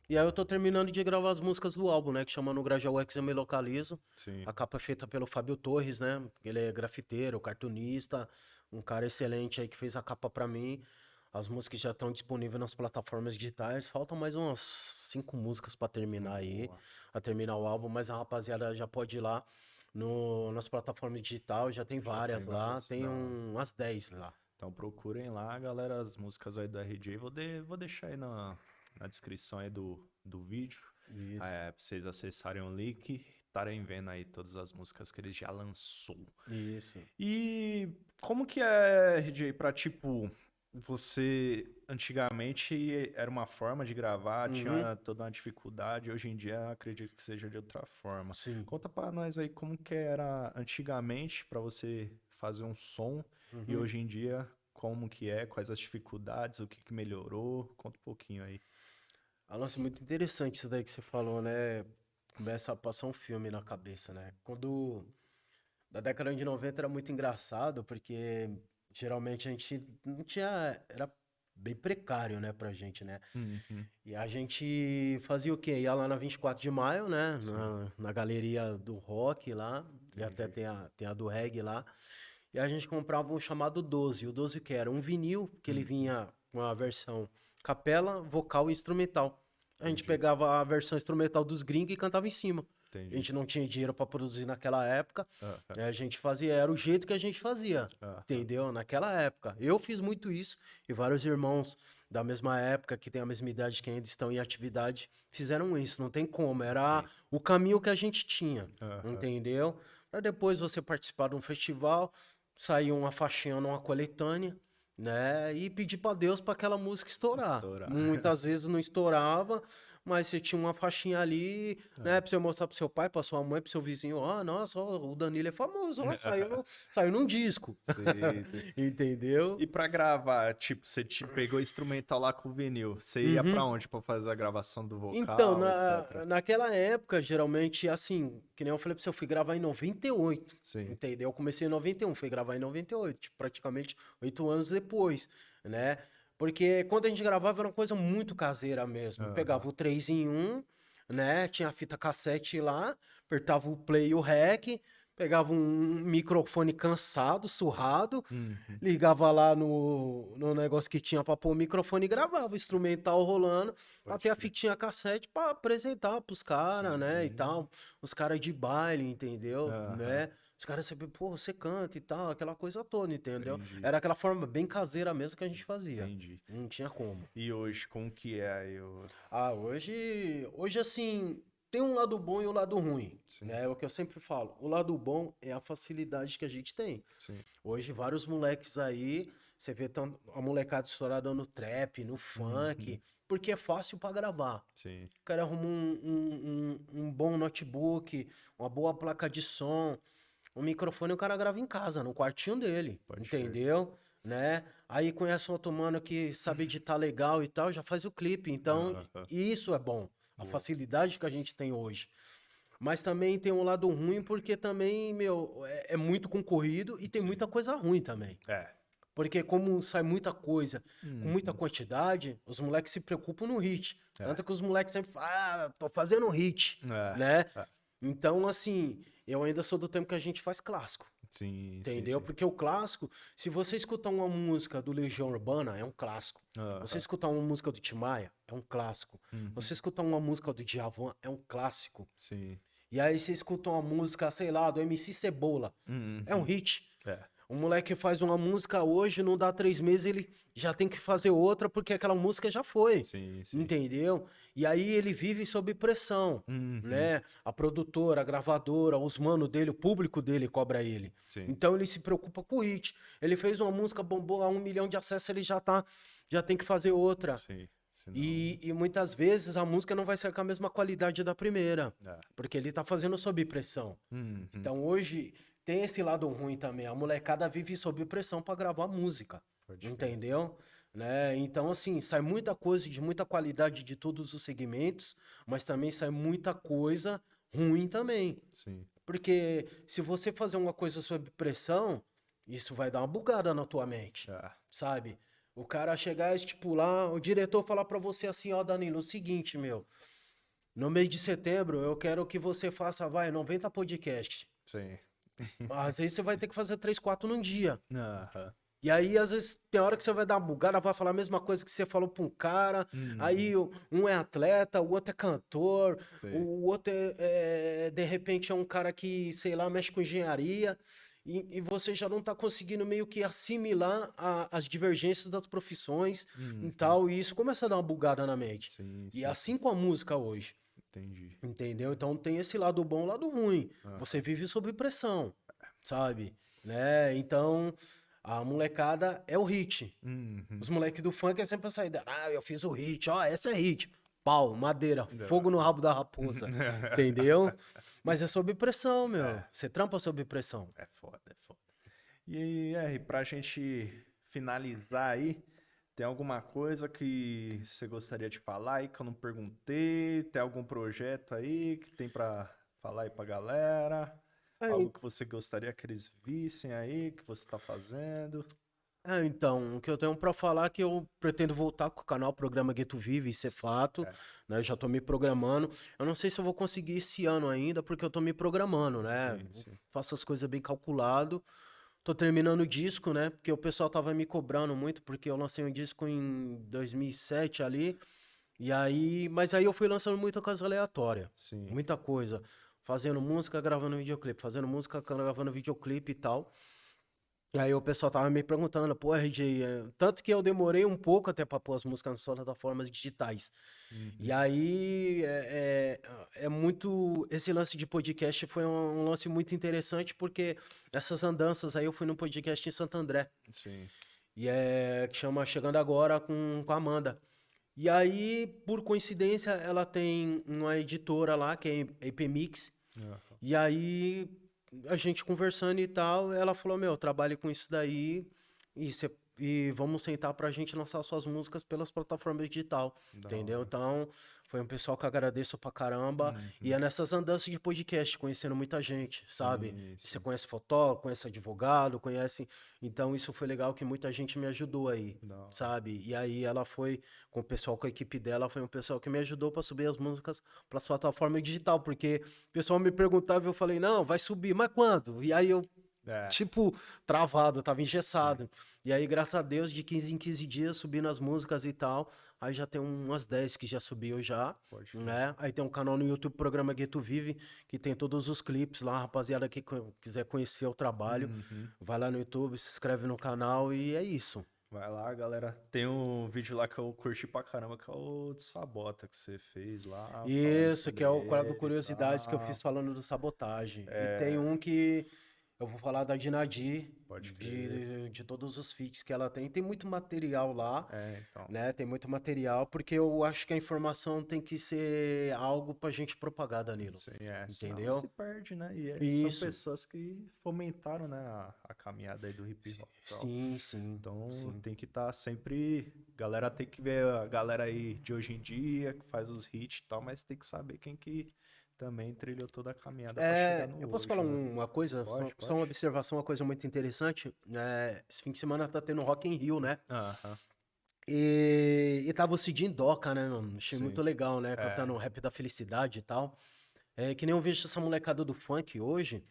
E aí eu tô terminando de gravar as músicas do álbum, né? Que chama No Grajaú é que eu me localizo. Sim. A capa é feita pelo Fábio Torres, né? Ele é grafiteiro, cartunista, um cara excelente aí que fez a capa pra mim. As músicas já estão disponíveis nas plataformas digitais. Faltam mais umas 5 músicas pra terminar aí, Boa. a terminar o álbum, mas a rapaziada já pode ir lá no, nas plataformas digitais, já tem Já tem várias lá, várias? tem Da hora. umas 10 lá. Então procurem lá, galera, as músicas aí da RJ. Vou deixar aí na descrição aí do vídeo, Isso, pra vocês acessarem o link e estarem vendo aí todas as músicas que ele já lançou. isso. E como que é, RJ, pra tipo, você antigamente era uma forma de gravar, Uhum, tinha toda uma dificuldade, hoje em dia acredito que seja de outra forma. sim. Conta pra nós aí como que era antigamente pra você fazer um som e Uhum. hoje em dia como que é, quais as dificuldades, o que que melhorou, conta um pouquinho aí. Ah, nossa, muito interessante isso daí que você falou, né? Começa a passar um filme na cabeça, né? Quando, na década de 90 era muito engraçado, porque geralmente a gente não tinha, era bem precário, né, pra gente, né? Uhum, E a gente fazia o quê? Ia lá na 24 de maio, né? sim, Na galeria do rock lá, e até entendi. tem a do reggae lá. E a gente comprava um chamado 12. O 12 que era um vinil, que ele Uhum, vinha com a versão capela, vocal e instrumental. A gente entendi, pegava a versão instrumental dos gringos e cantava em cima. A entendi. gente não tinha dinheiro para produzir naquela época, Aham, a gente fazia, era o jeito que a gente fazia, aham, entendeu? Naquela época. Eu fiz muito isso e vários irmãos da mesma época, que têm a mesma idade, que ainda estão em atividade, fizeram isso. Não tem como, era sim, o caminho que a gente tinha, aham, entendeu? Para depois você participar de um festival, sair uma faixinha numa coletânea, né? E pedir para Deus para aquela música estourar. estourar. Muitas vezes não estourava, mas você tinha uma faixinha ali, né? Pra você mostrar pro seu pai, pra sua mãe, pro seu vizinho. Ó, nossa, ó, o Danilo é famoso, ó, saiu num disco. Sim, sim. Entendeu? E pra gravar, tipo, você te pegou instrumental lá com o vinil, você ia pra Uhum. onde pra fazer a gravação do Então, vocal, etc. naquela época, geralmente, assim, que nem eu falei pra você, eu fui gravar em 98, Sim. entendeu? Eu comecei em 91, fui gravar em 98, tipo, praticamente 8 anos depois, né? Porque quando a gente gravava era uma coisa muito caseira mesmo. Aham. Pegava o 3 em 1, né? Tinha a fita cassete lá, apertava o play e o rec, pegava um microfone cansado, surrado, Uhum. ligava lá no negócio que tinha pra pôr o microfone e gravava o instrumental rolando, Pode até a crer. fitinha cassete pra apresentar pros caras, né, e Sim. tal. Os caras de baile, entendeu? Aham. Né? Os caras sempre, pô, você canta e tal, aquela coisa toda, entendeu? Entendi. Era aquela forma bem caseira mesmo que a gente fazia. Entendi. Não tinha como. E hoje, como que é aí? Eu... Ah, hoje assim, tem um lado bom e um lado ruim, Sim, né? É o que eu sempre falo. O lado bom é a facilidade que a gente tem. sim. Hoje, vários moleques aí, você vê a molecada estourada no trap, no Uhum. funk, porque é fácil pra gravar. Sim. O cara arruma um bom notebook, uma boa placa de som, um microfone, o cara grava em casa, no quartinho dele, Pode crer. entendeu? Né? Aí conhece um outro mano que sabe editar legal e tal, já faz o clipe. Então, Aham. isso é bom. A Boa. facilidade que a gente tem hoje. Mas também tem um lado ruim, porque também, meu, é muito concorrido e tem Sim. muita coisa ruim também. É. Porque como sai muita coisa com muita Uhum. quantidade, os moleques se preocupam no hit. É. Tanto que os moleques sempre falam, ah, tô fazendo hit, É. né? É. Então, assim, eu ainda sou do tempo que a gente faz clássico. Sim, sim, Entendeu? sim. Porque o clássico, se você escutar uma música do Legião Urbana, é um clássico. Você Aham. escutar uma música do Tim Maia, é um clássico. Uhum. Você escutar uma música do Djavan, é um clássico. Sim. E aí você escuta uma música, sei lá, do MC Cebola, é um Uhum. hit. É. Um moleque faz uma música hoje, não dá 3 meses, ele já tem que fazer outra porque aquela música já foi. Sim, sim. Entendeu? E aí ele vive sob pressão, Uhum. né? A produtora, a gravadora, os manos dele, o público dele cobra ele. Sim. Então ele se preocupa com o hit. Ele fez uma música, bombou a 1 milhão de acessos, ele já tem que fazer outra. Sim. Senão. E muitas vezes a música não vai ser com a mesma qualidade da primeira, É. porque ele tá fazendo sob pressão. Uhum. Então hoje tem esse lado ruim também. A molecada vive sob pressão pra gravar música. Pode crer. Entendeu? Né? Então, assim, sai muita coisa de muita qualidade de todos os segmentos, mas também sai muita coisa ruim também. Sim. Porque se você fazer uma coisa sob pressão, isso vai dar uma bugada na tua mente, É. sabe? O cara chegar e estipular, o diretor falar pra você assim, ó, Danilo, o seguinte, meu, no mês de setembro eu quero que você faça, vai, 90 podcasts. Sim. Às vezes você vai ter que fazer 3, 4 num dia. Aham. E aí, às vezes, tem hora que você vai dar uma bugada, vai falar a mesma coisa que você falou pra um cara. Aí, um é atleta, o outro é cantor, Sim. o outro de repente, é um cara que, sei lá, mexe com engenharia. E você já não tá conseguindo meio que assimilar as divergências das profissões e tal. E isso começa a dar uma bugada na mente. Sim, E sim. é assim com a música hoje. Entendi. Entendeu? Então tem esse lado bom e lado ruim. Você vive sob pressão, sabe? Né? Então, a molecada é o hit. Uhum. Os moleques do funk é sempre a saída. Ah, eu fiz o hit, ó, essa é hit. Pau, madeira, Não. fogo no rabo da raposa. Entendeu? Mas é sob pressão, meu. É. Você trampa sob pressão. É foda, é foda. E aí, R, pra gente finalizar aí, tem alguma coisa que você gostaria de falar aí que eu não perguntei? Tem algum projeto aí que tem pra falar aí pra galera? Algo que você gostaria que eles vissem aí, que você tá fazendo? Então, o que eu tenho pra falar é que eu pretendo voltar com o canal Programa Gueto Vive, isso é fato, É. né? Eu já tô me programando. Eu não sei se eu vou conseguir esse ano ainda, porque eu tô me programando, né? Sim, sim. Faço as coisas bem calculado. Tô terminando o disco, né? Porque o pessoal tava me cobrando muito, porque eu lancei um disco em 2007 ali. E aí, mas aí eu fui lançando muita coisa aleatória, Sim. muita coisa. Fazendo música, gravando videoclipe, fazendo música, gravando videoclipe e tal. E aí o pessoal tava me perguntando, pô, RJ, tanto que eu demorei um pouco até pra pôr as músicas nas plataformas digitais. E aí é muito. Esse lance de podcast foi um lance muito interessante, porque essas andanças aí eu fui num podcast em Santo André. Sim. E que chama Chegando Agora com a Amanda. E aí, por coincidência, ela tem uma editora lá, que é a EP Mix. Aham. E aí, a gente conversando e tal, ela falou, meu, trabalhe com isso daí e vamos sentar pra gente lançar suas músicas pelas plataformas digital, Da entendeu? hora. Então, foi um pessoal que eu agradeço pra caramba. E é nessas andanças de podcast, conhecendo muita gente, sabe? Sim, Você sim. conhece fotógrafo, conhece advogado, conhece... Então, isso foi legal que muita gente me ajudou aí, Da hora. sabe? E aí, ela foi, com o pessoal, com a equipe dela, foi um pessoal que me ajudou pra subir as músicas pras plataformas digital, porque o pessoal me perguntava e eu falei, não, vai subir, mas quando? E aí eu, É. tipo, travado, tava engessado. E aí, graças a Deus, de 15 em 15 dias, subindo as músicas e tal. Aí já tem umas 10 que já subiu já, Pode crer. né? Aí tem um canal no YouTube, Programa Gueto Vive, que tem todos os clipes lá, rapaziada que quiser conhecer o trabalho, vai lá no YouTube, se inscreve no canal e é isso. Vai lá, galera. Tem um vídeo lá que eu curti pra caramba, que é o de Sabota que você fez lá. Falando Isso, que sobre é o quadro ele e Curiosidades que eu tal. fiz falando do sabotagem. E tem um que eu vou falar da Dinadi, Pode crer. de todos os feats que ela tem. Tem muito material lá, Então. né? Tem muito material, porque eu acho que a informação tem que ser algo pra gente propagar, Danilo. Sim, senão Entendeu? se perde, né? E são Isso. pessoas que fomentaram, né, a caminhada aí do hip hop e tal. Sim, sim. Então sim. tem que estar sempre. Galera tem que ver a galera aí de hoje em dia que faz os hits e tal, mas tem que saber quem que também trilhou toda a caminhada pra chegar no Eu posso hoje, falar né? uma coisa, Pode, só uma pode. observação, uma coisa muito interessante. Esse fim de semana tá tendo Rock in Rio, né? Aham. E tava o Cidinho Doca, né, mano? Achei Sim. muito legal, né? Cantando o Rap da Felicidade e tal. Que nem eu vejo essa molecada do funk hoje.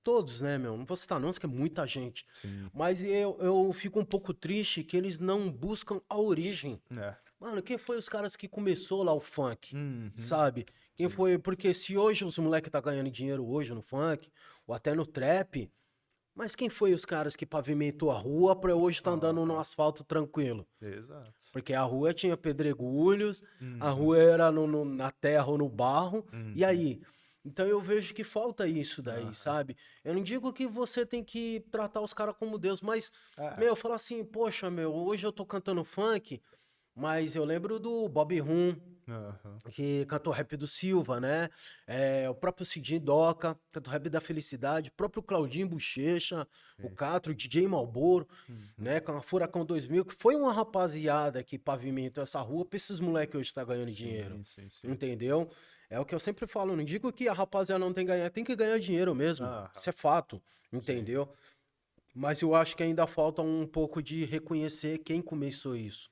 Todos, né, meu? Não vou citar nomes, que é muita gente. Sim. Mas eu fico um pouco triste que eles não buscam a origem. É. Mano, quem foi os caras que começou lá o funk? Uhum. Sabe? Quem Sim. foi? Porque se hoje os moleques tá ganhando dinheiro hoje no funk, ou até no trap, mas quem foi os caras que pavimentou a rua pra hoje estar andando no Aham. asfalto tranquilo? Exato. Porque a rua tinha pedregulhos, a Uhum. rua era na terra ou no barro, e Uhum. aí? Então eu vejo que falta isso daí, Aham. sabe? Eu não digo que você tem que tratar os caras como Deus, mas, É. meu, falar assim, poxa, meu, hoje eu tô cantando funk, mas eu lembro do Bob Rum, Aham. que cantou rap do Silva, né? O próprio Cidinho Doca, cantou rap da Felicidade, o próprio Claudinho Bochecha, o Sim. Catro, DJ Malboro, Uhum. né? Com a Furacão 2000, que foi uma rapaziada que pavimentou essa rua pra esses moleques hoje tá ganhando dinheiro, Sim, sim, sim. entendeu? É o que eu sempre falo, não digo que a rapaziada não tem que ganhar, tem que ganhar dinheiro mesmo, Aham. isso é fato, Sim. entendeu? Mas eu acho que ainda falta um pouco de reconhecer quem começou isso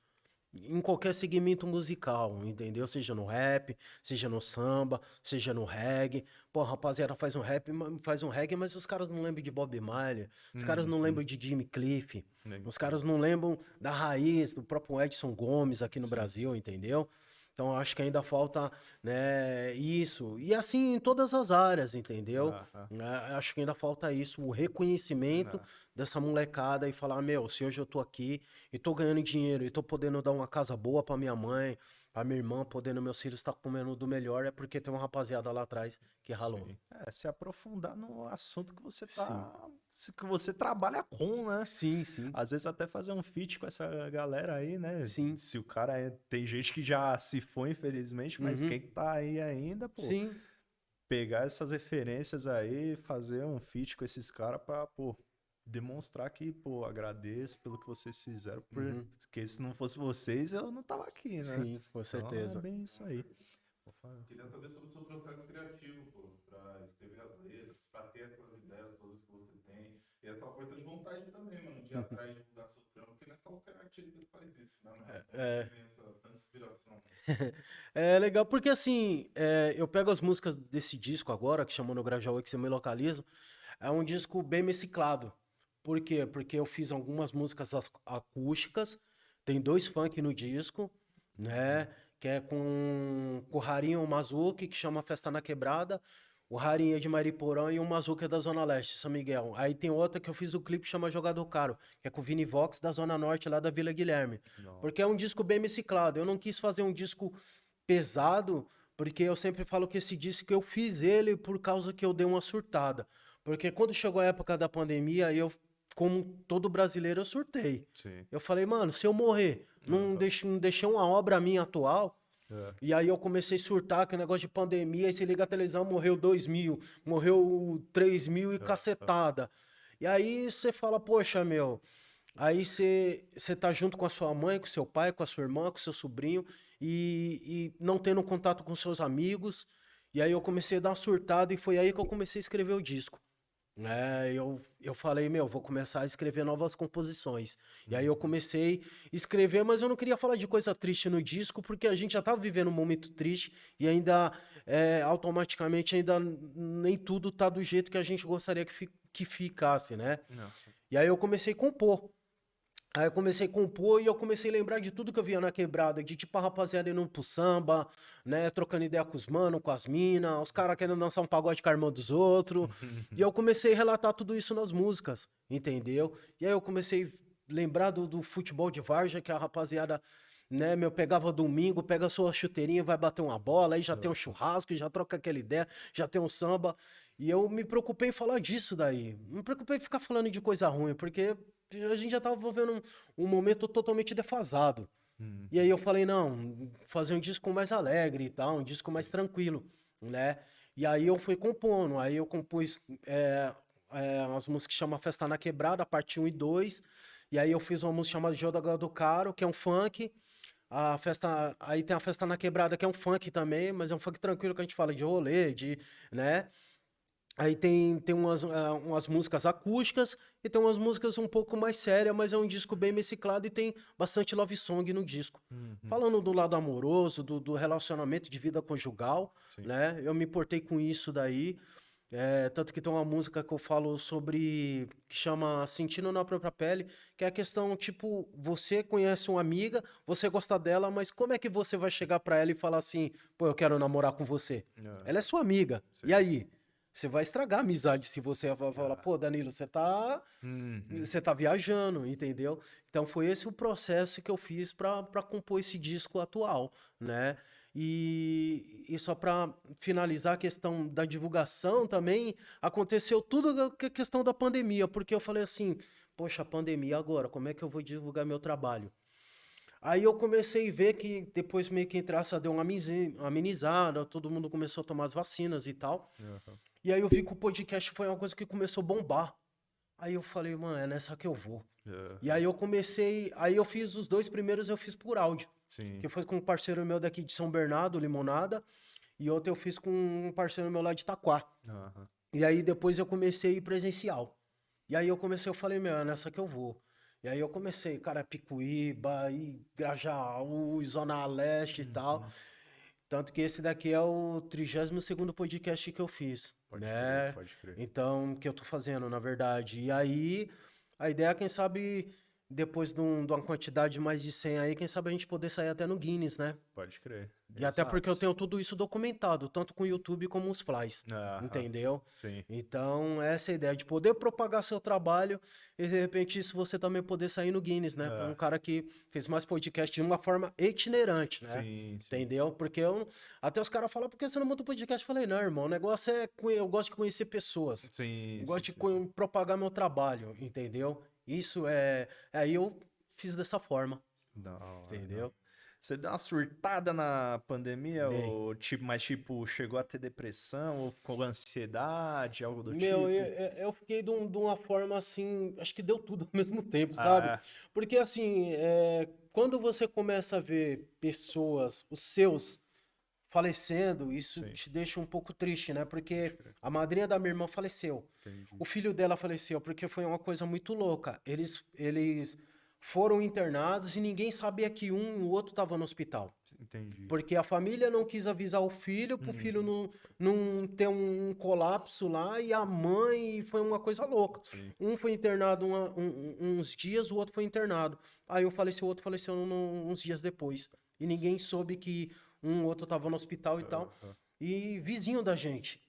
em qualquer segmento musical, entendeu? Seja no rap, seja no samba, seja no reggae. Pô, a rapaziada faz um rap, faz um reggae, mas os caras não lembram de Bob Marley, os caras não Uhum. lembram de Jimmy Cliff, Nem os sei. caras não lembram da raiz do próprio Edson Gomes aqui no Sim. Brasil, entendeu? Então, eu acho que ainda falta, né, isso. E assim em todas as áreas, entendeu? Aham. Acho que ainda falta isso, o reconhecimento É. dessa molecada e falar, meu, se hoje eu tô aqui e tô ganhando dinheiro e tô podendo dar uma casa boa pra minha mãe, pra minha irmã, podendo meus filhos estar comendo do melhor, é porque tem uma rapaziada lá atrás que ralou. Sim. É, se aprofundar no assunto que você Sim. tá. Que você trabalha com, né? Sim, sim. Às vezes até fazer um feat com essa galera aí, né? Sim. Se o cara é. Tem gente que já se foi, infelizmente, mas Uhum. quem tá aí ainda, pô, Sim. pegar essas referências aí, fazer um feat com esses caras pra, pô, demonstrar que, pô, agradeço pelo que vocês fizeram, Uhum. porque se não fosse vocês, eu não tava aqui, né? Sim, com Então é certeza. bem isso aí. Vou falar. Queria saber sobre o seu processo criativo, pô, para escrever as letras, para ter essas ideias todas que você tem. E essa força de vontade também, mano, de ir atrás de divulgar seu trampo, porque não é qualquer artista que faz isso, né, mano? Como que É. vem essa tanta inspiração? É legal porque assim, eu pego as músicas desse disco agora, que chamou No Grajaú, que você me localiza, é um disco bem mesclado. Por quê? Porque eu fiz algumas músicas acústicas, tem 2 funk no disco, né? Que é com o Rarinho Mazuki, que chama Festa na Quebrada, o Rarinho é de Mariporã e o Mazuki é da Zona Leste, São Miguel. Aí tem outra que eu fiz o clipe que chama Jogador Caro, que é com o Vini Vox da Zona Norte, lá da Vila Guilherme. Não. Porque é um disco bem mesclado. Eu não quis fazer um disco pesado, porque eu sempre falo que esse disco eu fiz ele por causa que eu dei uma surtada. Porque quando chegou a época da pandemia, eu, como todo brasileiro, eu surtei. Sim. Eu falei, mano, se eu morrer, Aham. não deixei uma obra minha atual. É. E aí eu comecei a surtar, que negócio de pandemia, aí você liga a televisão, morreu 2.000, morreu 3.000 e Aham. cacetada. E aí você fala, poxa, meu, aí você tá junto com a sua mãe, com seu pai, com a sua irmã, com seu sobrinho, e não tendo contato com seus amigos. E aí eu comecei a dar uma surtada e foi aí que eu comecei a escrever o disco. Eu falei, meu, vou começar a escrever novas composições. E aí eu Uhum. comecei a escrever, mas eu não queria falar de coisa triste no disco, porque a gente já tava vivendo um momento triste e ainda, automaticamente, ainda nem tudo tá do jeito que a gente gostaria que ficasse, né? Não. E aí eu comecei a compor. Aí eu comecei a compor e eu comecei a lembrar de tudo que eu via na quebrada, de tipo a rapaziada indo pro samba, né, trocando ideia com os mano, com as minas, os caras querendo dançar um pagode com a irmã dos outros. E eu comecei a relatar tudo isso nas músicas, entendeu? E aí eu comecei a lembrar do futebol de várzea, que a rapaziada, né, meu, pegava domingo, pega a sua chuteirinha, vai bater uma bola, aí já tem um Aham. churrasco, já troca aquela ideia, já tem um samba. E eu me preocupei em falar disso daí. Não me preocupei em ficar falando de coisa ruim, porque a gente já tava vivendo um momento totalmente defasado. E aí Uhum. eu falei, não, fazer um disco mais alegre e tal, um disco mais Sim. tranquilo, né? E aí eu fui compondo, aí eu compus as músicas que chama Festa na Quebrada, parte 1 e 2. E aí eu fiz uma música chamada Joga do Caro, que é um funk. Aí tem a Festa na Quebrada, que é um funk também, mas é um funk tranquilo que a gente fala de rolê, né? Aí tem umas músicas acústicas e tem umas músicas um pouco mais sérias, mas é um disco bem mesclado e tem bastante love song no disco. Uhum. Falando do lado amoroso, do relacionamento de vida conjugal, Sim. né? Eu me importei com isso daí. Tanto que tem uma música que eu falo sobre, que chama Sentindo na Própria Pele, que é a questão, tipo, você conhece uma amiga, você gosta dela, mas como é que você vai chegar pra ela e falar assim, pô, eu quero namorar com você? Ela é sua amiga. Sim. E aí? Você vai estragar a amizade se você vai falar, pô, Danilo, você tá viajando, entendeu? Então foi esse o processo que eu fiz pra compor esse disco atual, né? E só para finalizar a questão da divulgação também, aconteceu tudo com a questão da pandemia, porque eu falei assim, poxa, pandemia agora, como é que eu vou divulgar meu trabalho? Aí eu comecei a ver que depois meio que entrasse, deu uma amenizada, todo mundo começou a tomar as vacinas e tal. E aí eu vi que o podcast foi uma coisa que começou a bombar. Aí eu falei, mano, é nessa que eu vou. E aí aí eu fiz os 2 primeiros, eu fiz por áudio. Sim. Que foi com um parceiro meu daqui de São Bernardo, Limonada, e outro eu fiz com um parceiro meu lá de Itaquá. E aí depois eu comecei a ir presencial. E aí eu falei, meu, é nessa que eu vou. E aí eu comecei, cara, Picuíba, e Grajaú, Zona Leste e tal. Tanto que esse daqui é o 32º podcast que eu fiz, né? Pode crer. Então, que eu tô fazendo, na verdade. E aí, a ideia é, quem sabe, depois de uma quantidade mais de 100 aí, quem sabe a gente poder sair até no Guinness, né? Pode crer. E até porque eu tenho tudo isso documentado, tanto com o YouTube como os flies, entendeu? Sim. Então, essa é a ideia, de poder propagar seu trabalho e, de repente, isso você também poder sair no Guinness, né? Um cara que fez mais podcast de uma forma itinerante, né? Sim. Entendeu? Porque até os caras falam, por que você não monta um podcast? Eu falei, não, irmão, o negócio é, eu gosto de conhecer pessoas. Sim. Eu gosto de propagar meu trabalho, entendeu? Isso é... Aí eu fiz dessa forma, entendeu? Você deu uma surtada na pandemia? Dei. Ou tipo, mas tipo, chegou a ter depressão? Ou ficou com ansiedade, algo do Meu, tipo? eu fiquei de uma forma assim, acho que deu tudo ao mesmo tempo, Ah, sabe? é? Porque assim, quando você começa a ver pessoas, os seus, falecendo, isso Sim. te deixa um pouco triste, né? Porque a madrinha da minha irmã faleceu. Entendi. O filho dela faleceu, porque foi uma coisa muito louca. Eles foram internados e ninguém sabia que um e o outro estavam no hospital. Entendi. Porque a família não quis avisar o filho, pro filho não ter um colapso lá, e a mãe, foi uma coisa louca. Sim. Um foi internado uns dias, o outro foi internado. Aí o outro faleceu uns dias depois. E ninguém soube que o outro tava no hospital e tal. E vizinho da gente.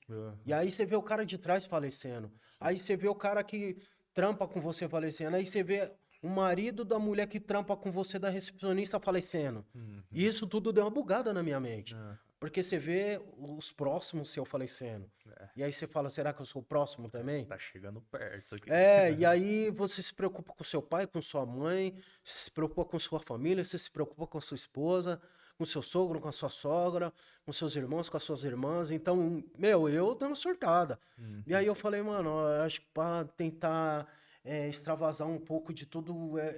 E aí você vê o cara de trás falecendo. Aí você vê o cara que trampa com você falecendo. Aí você vê o marido da mulher que trampa com você, da recepcionista, falecendo. E isso tudo deu uma bugada na minha mente. Porque você vê os próximos seu falecendo. E aí você fala, será que eu sou o próximo também? Tá chegando perto aqui. E aí você se preocupa com seu pai, com sua mãe, se preocupa com sua família, você se preocupa com sua esposa, com seu sogro, com a sua sogra, com seus irmãos, com as suas irmãs. Então, meu, eu dei uma surtada. E aí eu falei, mano, eu acho que pra tentar extravasar um pouco de toda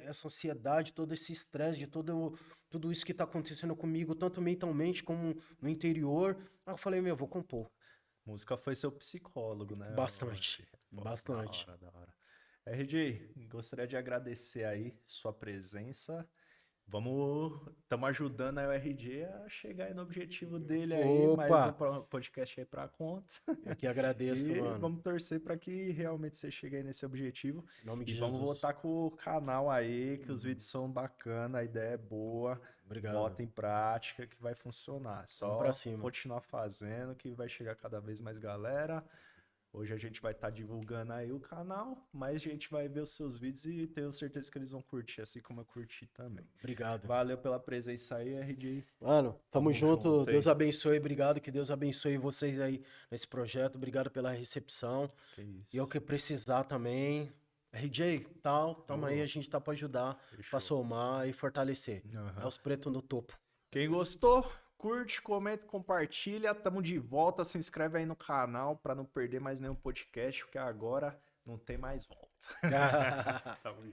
essa ansiedade, todo esse estresse, de tudo isso que tá acontecendo comigo, tanto mentalmente como no interior. Aí eu falei, meu, eu vou compor. Música foi seu psicólogo, né? Bastante. Pô, Bastante. Da hora. RJ, gostaria de agradecer aí sua presença. Estamos ajudando aí o RJ a chegar aí no objetivo dele aí, mais um podcast aí pra conta. Eu que agradeço, E mano. vamos torcer para que realmente você chegue aí nesse objetivo. Em nome de E vamos Jesus. voltar com o canal aí, que os vídeos são bacana, a ideia é boa. Obrigado. Bota em prática que vai funcionar. Só pra cima. continuar fazendo que vai chegar cada vez mais galera. Hoje a gente vai estar divulgando aí o canal, mas a gente vai ver os seus vídeos e tenho certeza que eles vão curtir, assim como eu curti também. Obrigado. Valeu pela presença aí, RJ. Mano, tamo junto. junto aí. Deus abençoe. Obrigado. Que Deus abençoe vocês aí nesse projeto. Obrigado pela recepção. Que isso. E eu que precisar também. RJ, tamo aí. A gente tá pra ajudar, pra somar e fortalecer. É os pretos no topo. Quem gostou, curte, comenta, compartilha. Tamo de volta. Se inscreve aí no canal pra não perder mais nenhum podcast, porque agora não tem mais volta. Tamo junto.